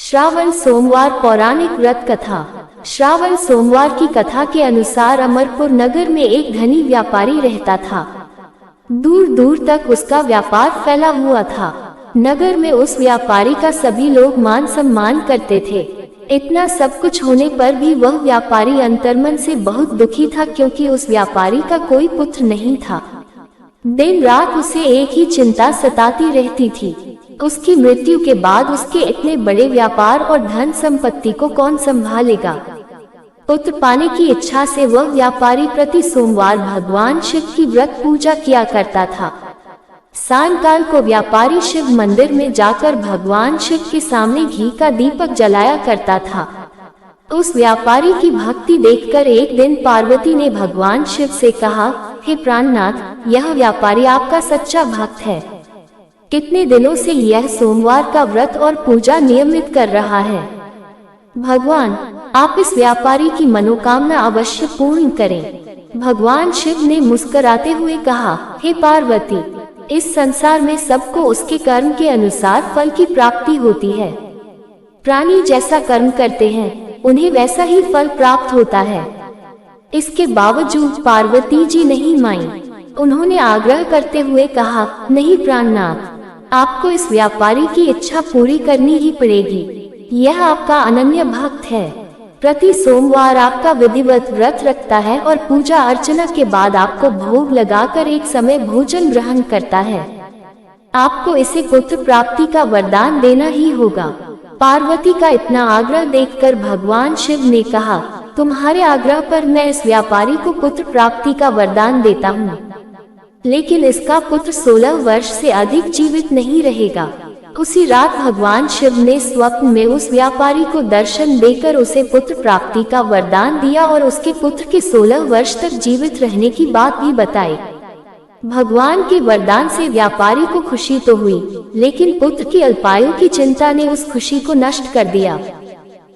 श्रावण सोमवार पौराणिक व्रत कथा। श्रावण सोमवार की कथा के अनुसार अमरपुर नगर में एक धनी व्यापारी रहता था। दूर दूर तक उसका व्यापार फैला हुआ था। नगर में उस व्यापारी का सभी लोग मान सम्मान करते थे। इतना सब कुछ होने पर भी वह व्यापारी अंतर्मन से बहुत दुखी था, क्योंकि उस व्यापारी का कोई पुत्र नहीं था। दिन रात उसे एक ही चिंता सताती रहती थी, उसकी मृत्यु के बाद उसके इतने बड़े व्यापार और धन संपत्ति को कौन संभालेगा। पुत्र पाने की इच्छा से वह व्यापारी प्रति सोमवार भगवान शिव की व्रत पूजा किया करता था। सायंकाल को व्यापारी शिव मंदिर में जाकर भगवान शिव के सामने घी का दीपक जलाया करता था। उस व्यापारी की भक्ति देखकर एक दिन पार्वती ने भगवान शिव से कहा, हे प्राणनाथ, यह व्यापारी आपका सच्चा भक्त है। कितने दिनों से यह सोमवार का व्रत और पूजा नियमित कर रहा है। भगवान, आप इस व्यापारी की मनोकामना अवश्य पूर्ण करें। भगवान शिव ने मुस्कुराते हुए कहा, हे पार्वती, इस संसार में सबको उसके कर्म के अनुसार फल की प्राप्ति होती है। प्राणी जैसा कर्म करते हैं, उन्हें वैसा ही फल प्राप्त होता है। इसके बावजूद पार्वती जी नहीं मानी। उन्होंने आग्रह करते हुए कहा, नहीं प्राणनाथ, आपको इस व्यापारी की इच्छा पूरी करनी ही पड़ेगी। यह आपका अनन्य भक्त है। प्रति सोमवार आपका विधिवत व्रत रखता है और पूजा अर्चना के बाद आपको भोग लगाकर एक समय भोजन ग्रहण करता है। आपको इसे पुत्र प्राप्ति का वरदान देना ही होगा। पार्वती का इतना आग्रह देखकर भगवान शिव ने कहा, तुम्हारे आग्रह पर मैं इस व्यापारी को पुत्र प्राप्ति का वरदान देता हूँ, लेकिन इसका पुत्र 16 वर्ष से अधिक जीवित नहीं रहेगा। उसी रात भगवान शिव ने स्वप्न में उस व्यापारी को दर्शन देकर उसे पुत्र प्राप्ति का वरदान दिया और उसके पुत्र के 16 वर्ष तक जीवित रहने की बात भी बताई। भगवान के वरदान से व्यापारी को खुशी तो हुई, लेकिन पुत्र की अल्पायु की चिंता ने उस खुशी को नष्ट कर दिया।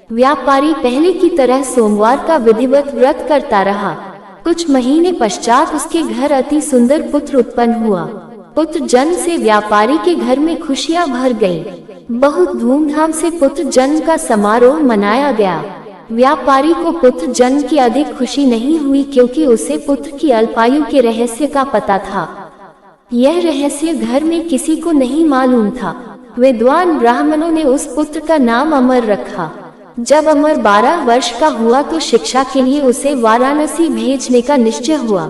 व्यापारी पहले की तरह सोमवार का विधिवत व्रत करता रहा। कुछ महीने पश्चात उसके घर अति सुंदर पुत्र उत्पन्न हुआ। पुत्र जन्म से व्यापारी के घर में खुशियां भर गईं। बहुत धूमधाम से पुत्र जन्म का समारोह मनाया गया। व्यापारी को पुत्र जन्म की अधिक खुशी नहीं हुई, क्योंकि उसे पुत्र की अल्पायु के रहस्य का पता था। यह रहस्य घर में किसी को नहीं मालूम था। विद्वान ब्राह्मणों ने उस पुत्र का नाम अमर रखा। जब अमर 12 वर्ष का हुआ तो शिक्षा के लिए उसे वाराणसी भेजने का निश्चय हुआ।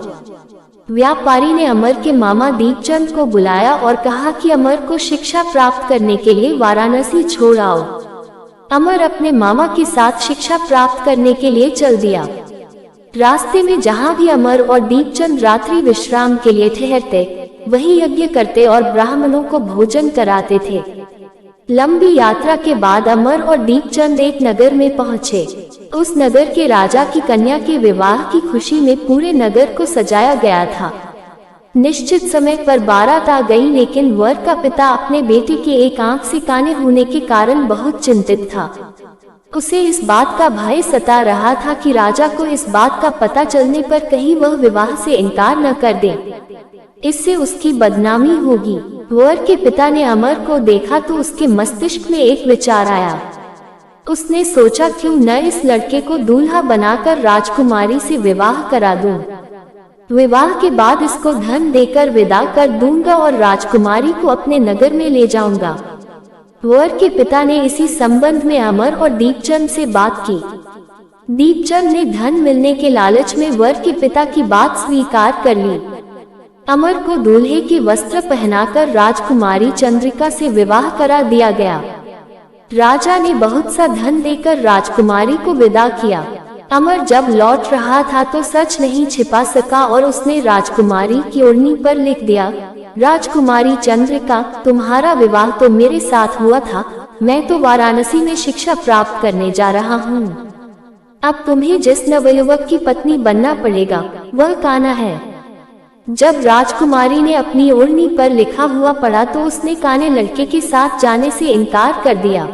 व्यापारी ने अमर के मामा दीपचंद को बुलाया और कहा कि अमर को शिक्षा प्राप्त करने के लिए वाराणसी छोड़ आओ। अमर अपने मामा के साथ शिक्षा प्राप्त करने के लिए चल दिया। रास्ते में जहाँ भी अमर और दीपचंद रात्रि विश्राम के लिए ठहरते, वहीं यज्ञ करते और ब्राह्मणों को भोजन कराते थे। लंबी यात्रा के बाद अमर और दीपचंद एक नगर में पहुँचे। उस नगर के राजा की कन्या के विवाह की खुशी में पूरे नगर को सजाया गया था। निश्चित समय पर बारात आ गई, लेकिन वर का पिता अपने बेटे के एक आंख से काने होने के कारण बहुत चिंतित था। उसे इस बात का भय सता रहा था कि राजा को इस बात का पता चलने पर कहीं वह विवाह से इनकार न कर दे, इससे उसकी बदनामी होगी। वर के पिता ने अमर को देखा तो उसके मस्तिष्क में एक विचार आया। उसने सोचा, क्यों न इस लड़के को दूल्हा बनाकर राजकुमारी से विवाह करा दूं। विवाह के बाद इसको धन देकर विदा कर दूंगा और राजकुमारी को अपने नगर में ले जाऊंगा। वर के पिता ने इसी संबंध में अमर और दीपचंद से बात की। दीपचंद ने धन मिलने के लालच में वर के पिता की बात स्वीकार कर ली। अमर को दूल्हे के वस्त्र पहनाकर राजकुमारी चंद्रिका से विवाह करा दिया गया। राजा ने बहुत सा धन देकर राजकुमारी को विदा किया। अमर जब लौट रहा था तो सच नहीं छिपा सका और उसने राजकुमारी की ओढ़नी पर लिख दिया, राजकुमारी चंद्रिका, तुम्हारा विवाह तो मेरे साथ हुआ था। मैं तो वाराणसी में शिक्षा प्राप्त करने जा रहा हूँ। अब तुम्हें जिस नवयुवक की पत्नी बनना पड़ेगा वह कान्हा है। जब राजकुमारी ने अपनी ओढ़नी पर लिखा हुआ पढ़ा तो उसने काने लड़के के साथ जाने से इनकार कर दिया।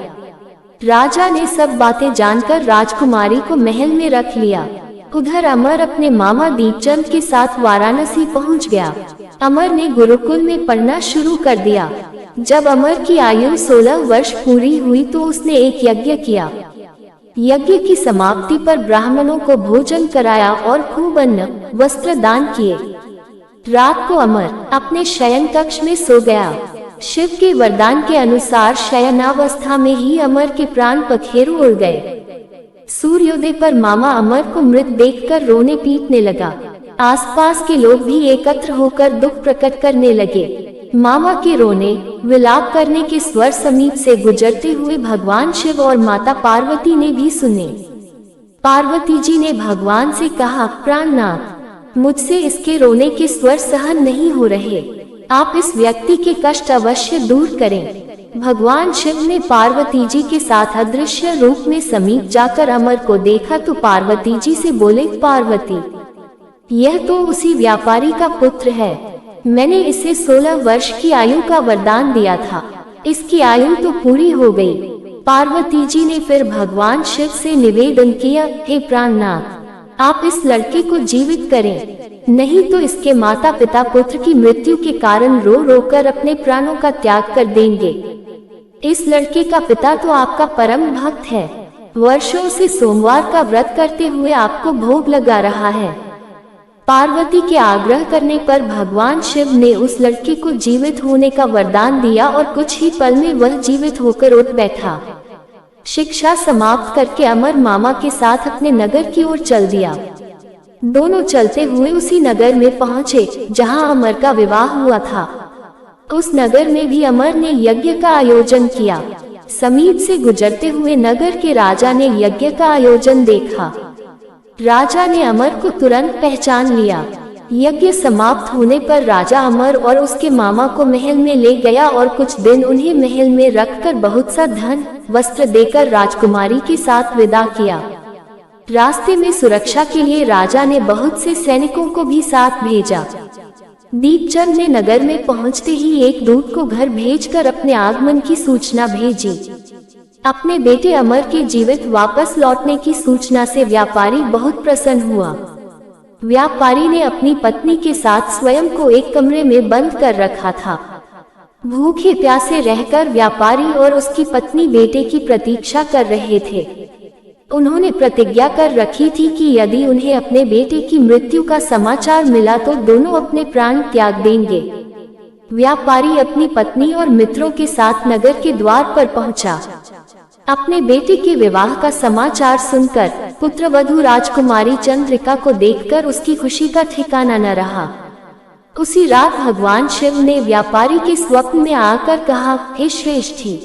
राजा ने सब बातें जानकर राजकुमारी को महल में रख लिया। उधर अमर अपने मामा दीपचंद के साथ वाराणसी पहुंच गया। अमर ने गुरुकुल में पढ़ना शुरू कर दिया। जब अमर की आयु 16 वर्ष पूरी हुई तो उसने एक यज्ञ किया। यज्ञ की समाप्ति पर ब्राह्मणों को भोजन कराया और खूब अन्न वस्त्र दान किए। रात को अमर अपने शयन कक्ष में सो गया। शिव के वरदान के अनुसार शयनावस्था में ही अमर के प्राण पखेरु उड़ गए। सूर्योदय पर मामा अमर को मृत देखकर रोने पीटने लगा। आसपास के लोग भी एकत्र होकर दुख प्रकट करने लगे। मामा के रोने विलाप करने के स्वर समीप से गुजरते हुए भगवान शिव और माता पार्वती ने भी सुने। पार्वती जी ने भगवान से कहा, प्राणनाथ, मुझसे इसके रोने के स्वर सहन नहीं हो रहे, आप इस व्यक्ति के कष्ट अवश्य दूर करें। भगवान शिव ने पार्वती जी के साथ अदृश्य रूप में समीप जाकर अमर को देखा तो पार्वती जी से बोले, पार्वती, यह तो उसी व्यापारी का पुत्र है। मैंने इसे 16 वर्ष की आयु का वरदान दिया था, इसकी आयु तो पूरी हो गई। पार्वती जी ने फिर भगवान शिव से निवेदन किया, हे प्राणनाथ, आप इस लड़के को जीवित करें, नहीं तो इसके माता पिता पुत्र की मृत्यु के कारण रो रो कर अपने प्राणों का त्याग कर देंगे। इस लड़के का पिता तो आपका परम भक्त है, वर्षों से सोमवार का व्रत करते हुए आपको भोग लगा रहा है। पार्वती के आग्रह करने पर भगवान शिव ने उस लड़के को जीवित होने का वरदान दिया और कुछ ही पल में वह जीवित होकर उठ बैठा। शिक्षा समाप्त करके अमर मामा के साथ अपने नगर की ओर चल दिया। दोनों चलते हुए उसी नगर में पहुंचे जहां अमर का विवाह हुआ था। उस नगर में भी अमर ने यज्ञ का आयोजन किया। समीप से गुजरते हुए नगर के राजा ने यज्ञ का आयोजन देखा। राजा ने अमर को तुरंत पहचान लिया। यज्ञ समाप्त होने पर राजा अमर और उसके मामा को महल में ले गया और कुछ दिन उन्हें महल में रखकर बहुत सा धन वस्त्र देकर राजकुमारी के साथ विदा किया। रास्ते में सुरक्षा के लिए राजा ने बहुत से सैनिकों को भी साथ भेजा। दीपचंद ने नगर में पहुंचते ही एक दूत को घर भेजकर अपने आगमन की सूचना भेजी। अपने बेटे अमर के जीवित वापस लौटने की सूचना से व्यापारी बहुत प्रसन्न हुआ। व्यापारी ने अपनी पत्नी के साथ स्वयं को एक कमरे में बंद कर रखा था। भूखे प्यासे रहकर व्यापारी और उसकी पत्नी बेटे की प्रतीक्षा कर रहे थे। उन्होंने प्रतिज्ञा कर रखी थी कि यदि उन्हें अपने बेटे की मृत्यु का समाचार मिला तो दोनों अपने प्राण त्याग देंगे। व्यापारी अपनी पत्नी और मित्रों के साथ नगर के द्वार पर पहुंचा। अपने बेटे के विवाह का समाचार सुनकर पुत्रवधू राजकुमारी चंद्रिका को देखकर उसकी खुशी का ठिकाना न रहा। उसी रात भगवान शिव ने व्यापारी के स्वप्न में आकर कहा, हे श्रेष्ठी,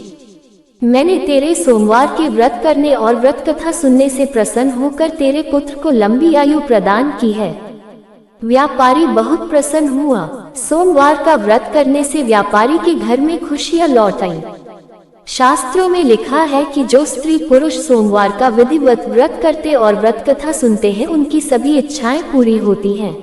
मैंने तेरे सोमवार के व्रत करने और व्रत कथा सुनने से प्रसन्न होकर तेरे पुत्र को लंबी आयु प्रदान की है। व्यापारी बहुत प्रसन्न हुआ। सोमवार का व्रत करने से व्यापारी के घर में खुशियां लौट आईं। शास्त्रों में लिखा है कि जो स्त्री पुरुष सोमवार का विधिवत व्रत करते और व्रत कथा सुनते हैं उनकी सभी इच्छाएं पूरी होती हैं।